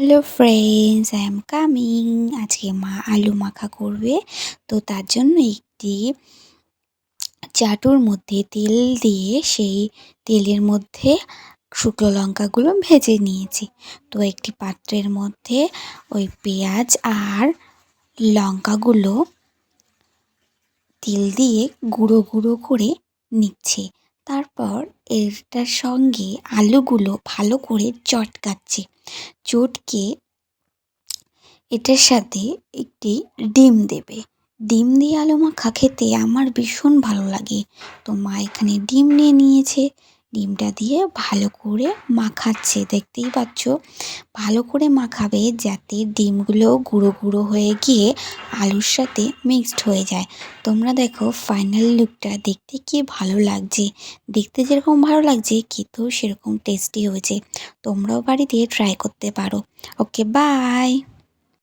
Hello friends, I am coming. আজকে মা আলু মাখা করবে। তো তার জন্য একটি চাটুর মধ্যে তেল দিয়ে সেই তেলের মধ্যে শুকনো লঙ্কাগুলো ভেজে নিয়েছি। তো একটি পাত্রের মধ্যে ওই পেঁয়াজ আর লঙ্কাগুলো তেল দিয়ে গুঁড়ো গুঁড়ো করে নিচ্ছে। তারপর এটার সঙ্গে আলুগুলো ভালো করে চটকাচ্ছে। চটকে এটার সাথে একটি ডিম দেবে। ডিম দিয়ে আলু মাখা খেতে আমার ভীষণ ভালো লাগে। তো মা এখানে ডিম নিয়ে নিয়েছে, ডিমটা দিয়ে ভালো করে মাখাচ্ছে। দেখতেই পাচ্ছ, ভালো করে মাখাবে যাতে ডিমগুলো গুঁড়ো গুঁড়ো হয়ে গিয়ে আলুর সাথে মিক্সড হয়ে যায়। তোমরা দেখো ফাইনাল লুকটা দেখতে কি ভালো লাগছে। দেখতে যেরকম ভালো লাগছে খেতেও সেরকম টেস্টি হয়েছে। তোমরাও বাড়িতে ট্রাই করতে পারো। ওকে, বাই।